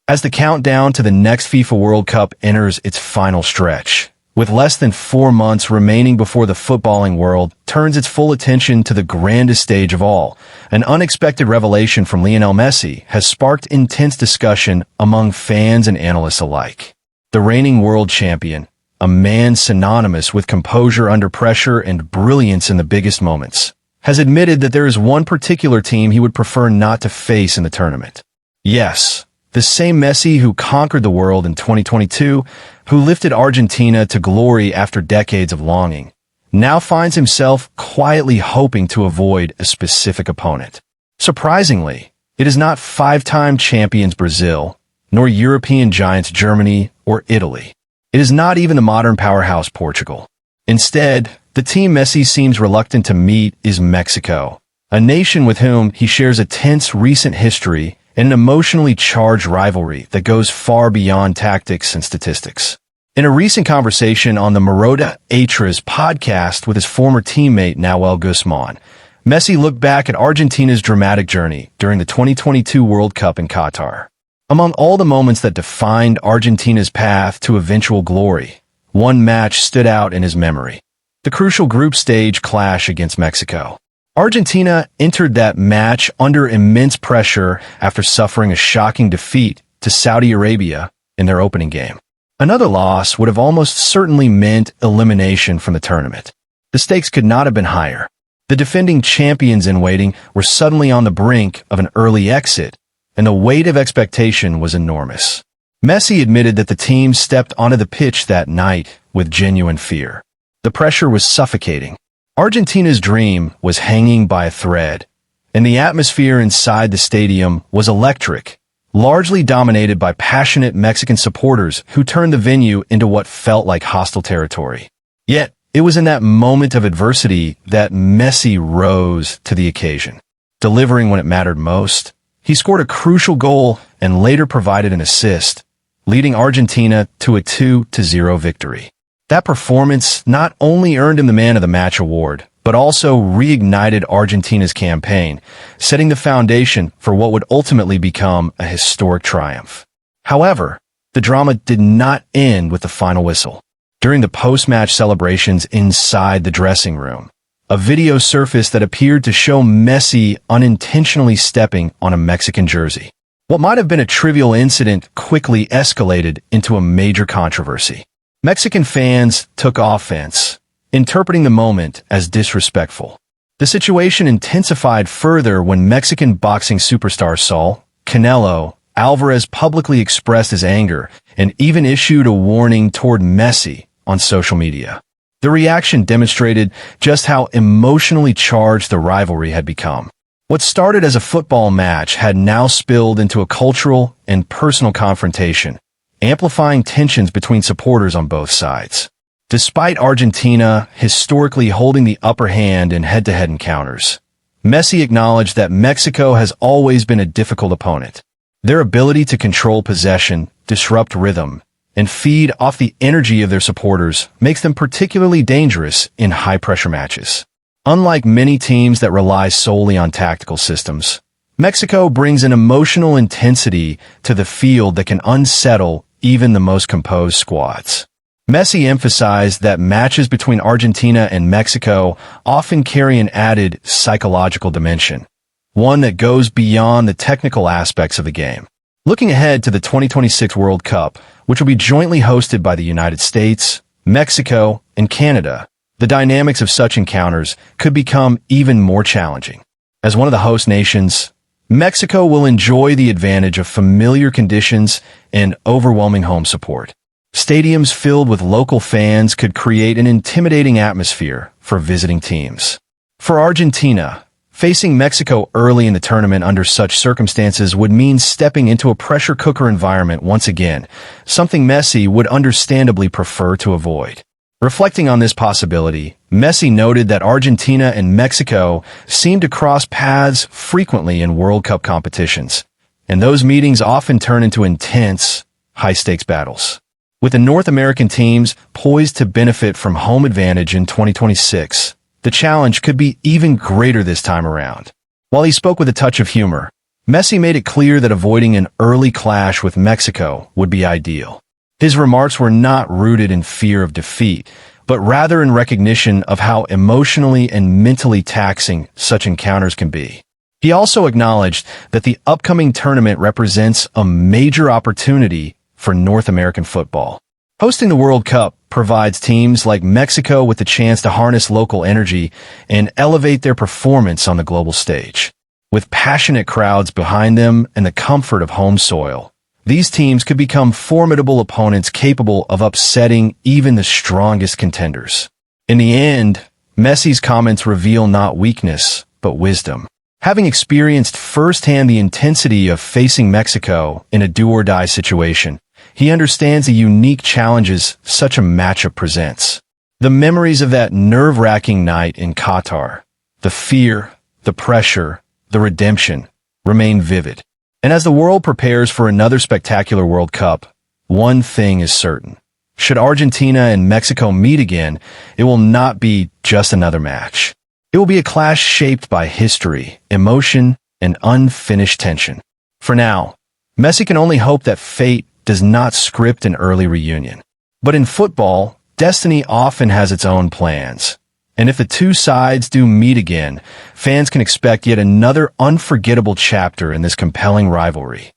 As the countdown to the next FIFA World Cup enters its final stretch, with less than 4 months remaining before the footballing world turns its full attention to the grandest stage of all, an unexpected revelation from Lionel Messi has sparked intense discussion among fans and analysts alike. The reigning world champion, a man synonymous with composure under pressure and brilliance in the biggest moments, has admitted that there is one particular team he would prefer not to face in the tournament. Yes, the same Messi who conquered the world in 2022, who lifted Argentina to glory after decades of longing, now finds himself quietly hoping to avoid a specific opponent. Surprisingly, it is not 5-time champions Brazil, nor European giants Germany or Italy. It is not even the modern powerhouse Portugal. Instead, the team Messi seems reluctant to meet is Mexico, a nation with whom he shares a tense recent history and an emotionally charged rivalry that goes far beyond tactics and statistics. In a recent conversation on the Maroda Atras podcast with his former teammate Nahuel Guzman, Messi looked back at Argentina's dramatic journey during the 2022 World Cup in Qatar. Among all the moments that defined Argentina's path to eventual glory, one match stood out in his memory: the crucial group stage clash against Mexico. Argentina entered that match under immense pressure after suffering a shocking defeat to Saudi Arabia in their opening game. Another loss would have almost certainly meant elimination from the tournament. The stakes could not have been higher. The defending champions in waiting were suddenly on the brink of an early exit, and the weight of expectation was enormous. Messi admitted that the team stepped onto the pitch that night with genuine fear. The pressure was suffocating. Argentina's dream was hanging by a thread, and the atmosphere inside the stadium was electric, largely dominated by passionate Mexican supporters who turned the venue into what felt like hostile territory. Yet, it was in that moment of adversity that Messi rose to the occasion. Delivering when it mattered most, he scored a crucial goal and later provided an assist, leading Argentina to a 2-0 victory. That performance not only earned him the Man of the Match award, but also reignited Argentina's campaign, setting the foundation for what would ultimately become a historic triumph. However, the drama did not end with the final whistle. During the post-match celebrations inside the dressing room, a video surfaced that appeared to show Messi unintentionally stepping on a Mexican jersey. What might have been a trivial incident quickly escalated into a major controversy. Mexican fans took offense, interpreting the moment as disrespectful. The situation intensified further when Mexican boxing superstar Saul Canelo Alvarez publicly expressed his anger and even issued a warning toward Messi on social media. The reaction demonstrated just how emotionally charged the rivalry had become. What started as a football match had now spilled into a cultural and personal confrontation, amplifying tensions between supporters on both sides. Despite Argentina historically holding the upper hand in head-to-head encounters, Messi acknowledged that Mexico has always been a difficult opponent. Their ability to control possession, disrupt rhythm, and feed off the energy of their supporters makes them particularly dangerous in high-pressure matches. Unlike many teams that rely solely on tactical systems, Mexico brings an emotional intensity to the field that can unsettle even the most composed squads. Messi emphasized that matches between Argentina and Mexico often carry an added psychological dimension, one that goes beyond the technical aspects of the game. Looking ahead to the 2026 World Cup, which will be jointly hosted by the United States, Mexico, and Canada, the dynamics of such encounters could become even more challenging. As one of the host nations, Mexico will enjoy the advantage of familiar conditions and overwhelming home support. Stadiums filled with local fans could create an intimidating atmosphere for visiting teams. For Argentina, facing Mexico early in the tournament under such circumstances would mean stepping into a pressure cooker environment once again, something Messi would understandably prefer to avoid. Reflecting on this possibility, Messi noted that Argentina and Mexico seem to cross paths frequently in World Cup competitions, and those meetings often turn into intense, high-stakes battles. With the North American teams poised to benefit from home advantage in 2026, the challenge could be even greater this time around. While he spoke with a touch of humor, Messi made it clear that avoiding an early clash with Mexico would be ideal. His remarks were not rooted in fear of defeat, but rather in recognition of how emotionally and mentally taxing such encounters can be. He also acknowledged that the upcoming tournament represents a major opportunity for North American football. Hosting the World Cup provides teams like Mexico with the chance to harness local energy and elevate their performance on the global stage. With passionate crowds behind them and the comfort of home soil, these teams could become formidable opponents capable of upsetting even the strongest contenders. In the end, Messi's comments reveal not weakness, but wisdom. Having experienced firsthand the intensity of facing Mexico in a do-or-die situation, he understands the unique challenges such a matchup presents. The memories of that nerve-wracking night in Qatar, the fear, the pressure, the redemption, remain vivid. And as the world prepares for another spectacular World Cup, one thing is certain. Should Argentina and Mexico meet again, it will not be just another match. It will be a clash shaped by history, emotion, and unfinished tension. For now, Messi can only hope that fate does not script an early reunion. But in football, destiny often has its own plans. And if the two sides do meet again, fans can expect yet another unforgettable chapter in this compelling rivalry.